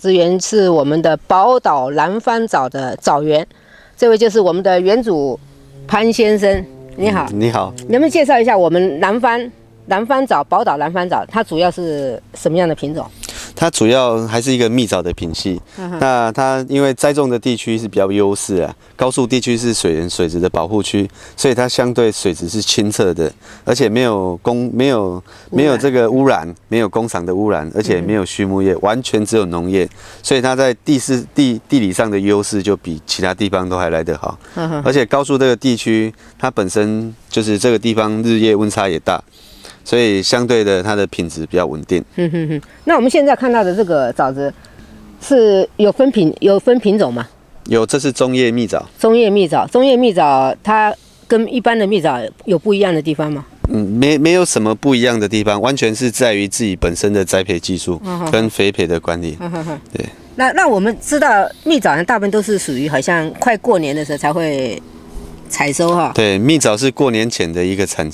资源是我们的宝岛南方枣的枣园，这位就是我们的园主潘先生，你好。你好，能不能介绍一下我们南方枣宝岛南方枣，它主要是什么样的品种？它主要还是一个蜜枣的品系。那它因为栽种的地区是比较优势啊，高速地区是水源水质的保护区，所以它相对水质是清澈的，而且没有这个污染，没有工厂的污染，而且没有畜牧业，完全只有农业，所以它在地理上的优势就比其他地方都还来得好。而且高速这个地区，它本身就是这个地方日夜温差也大。所以相对的，它的品质比较稳定。那我们现在看到的这个枣子是有分品种吗？有，这是中叶蜜枣。中叶蜜枣它跟一般的蜜枣有不一样的地方吗？没有什么不一样的地方，完全是在于自己本身的栽培技术跟肥培的管理。对。那我们知道蜜枣大部分都是属于好像快过年的时候才会采收哈。对，蜜枣是过年前的一个产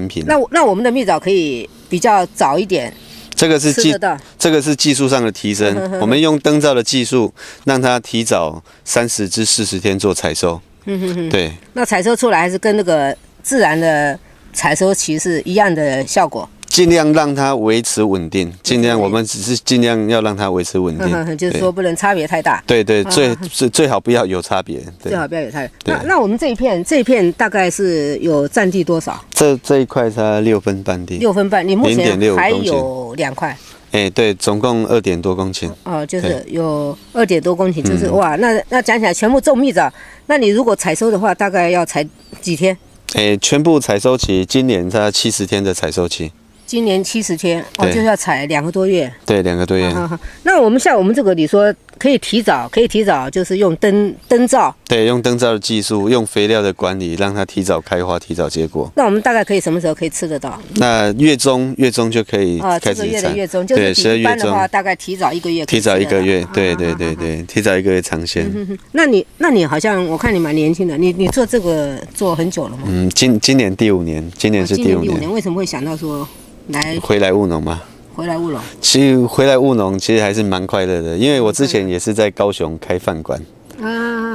品。那我们的蜜枣可以比较早一点。这个是技术上的提升，我们用灯罩的技术，让它提早30至40天做采收。对。那采收出来还是跟那个自然的采收期是一样的效果。尽量让它维持稳定，我们只是尽量要让它维持稳定，就是说不能差别太大。对，最好不要有差别。最好不要有差别。那我们这一片大概是有占地多少？这一块它6分半地。6分半，你目前还有2块。对，总共2点多公顷。就是有2点多公顷，就是哇，那讲起来全部种蜜枣，那你如果采收的话，大概要采几天？全部采收期，今年它70天的采收期。今年70天，就是要采2个多月。对，2个多月。那像我们这个，你说可以提早，就是用灯罩。对，用灯罩的技术，用肥料的管理，让它提早开花，提早结果。那我们大概可以什么时候可以吃得到？那月中就可以开始采。这个月的月中，就是比一般的话，大概提早1个月。提早1个月，对，提早1个月尝鲜。那你好像我看你蛮年轻的，你做这个做很久了吗？今年第5年，今年是第5年。为什么会想到说？回来务农嘛，其实回来务农其实还是蛮快乐的，因为我之前也是在高雄开饭馆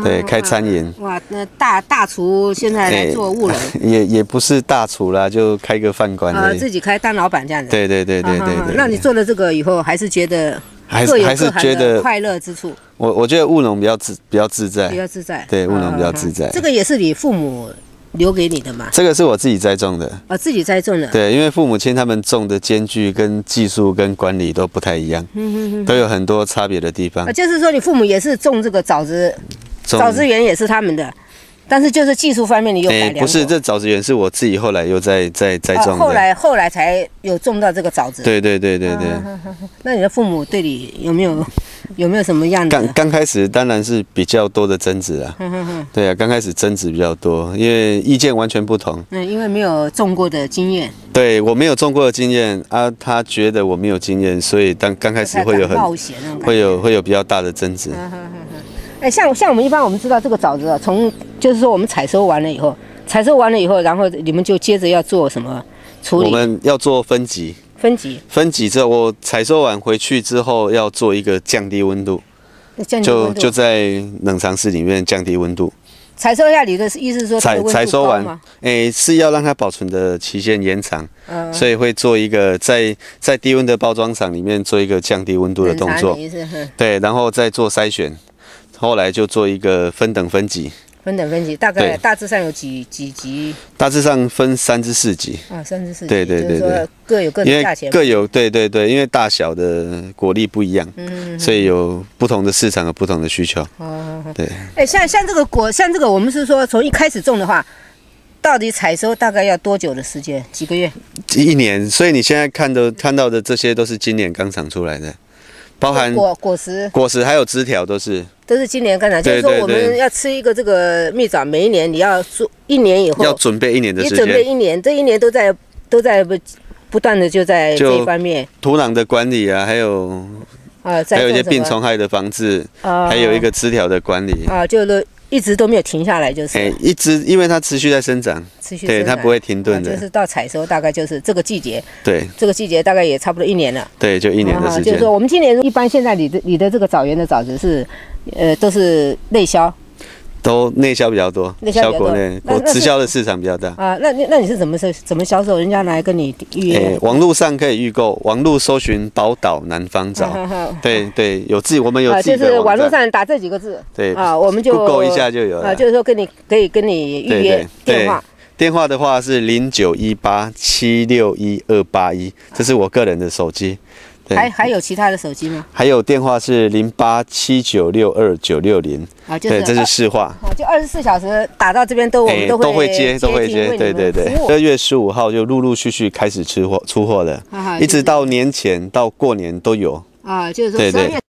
对，开餐饮。哇，那大厨现在来做务农，也不是大厨啦，就开个饭馆自己开当老板这样子。对。那你做了这个以后，还是觉得还是觉得快乐之处？我觉得务农比较自在，对，务农比较自在。这个也是你父母留给你的嘛？这个是我自己栽种的。自己栽种的。对，因为父母亲他们种的间距跟技术跟管理都不太一样，都有很多差别的地方。就是说你父母也是种这个枣子园也是他们的，但是就是技术方面你有改良。不是，这枣子园是我自己后来又在种的。后来才有种到这个枣子。对。那你的父母对你有没有什么样的？刚开始当然是比较多的争执啊。对啊，刚开始争执比较多，因为意见完全不同。因为没有种过的经验。对，我没有种过的经验啊，他觉得我没有经验，所以刚开始会有冒险那种感觉，会有比较大的争执。像我们一般我们知道这个枣子就是说我们采收完了以后，然后你们就接着要做什么处理？我们要做分级之后，我采收完回去之后要做一个降低温度，就在冷藏室里面降低温度。采收下你的意思是说采收完，是要让它保存的期限延长，所以会做一个在低温的包装厂里面做一个降低温度的动作，对，然后再做筛选，后来就做一个分等分级，大概大致上有几级？大致上分3至4级。3至4级。对。各有各的价钱。对，因为大小的果粒不一样，所以有不同的市场有不同的需求。对。像这个，我们是说从一开始种的话，到底采收大概要多久的时间？几个月？1年。所以你现在看到的这些都是今年刚长出来的。包含果实还有枝条都是今年刚才，就是说我们要吃一个这个蜜枣，每一年你要做1年以后，要准备1年的时间，你准备1年，这1年都在不断的就在这一方面，土壤的管理啊，还有一些病虫害的防治，还有一个枝条的管理就是一直都没有停下来，就是一直因为它持续在生长，对，它不会停顿的。就是到采收大概就是这个季节，对，这个季节大概也差不多1年了。对，就1年的时间。就是说，我们今年一般现在你的这个枣园的枣子是，都是内销。都内销比较多，销国内，直销的市场比较大啊。那你是怎么销售？人家来跟你预约？网络上可以预购，网络搜寻宝岛南方枣，对，我们有自己的网站，就是网络上打这几个字，对啊，我们就 Google 一下就有了。就是说可以跟你预约电话。电话的话是0918761281，这是我个人的手机。还有其他的手机吗？还有电话是0879629960啊，对，这是市话。就24小时打到这边我们都会接。对。2月15号就陆陆续续开始出货了，一直到年前到过年都有。啊，就是说12月。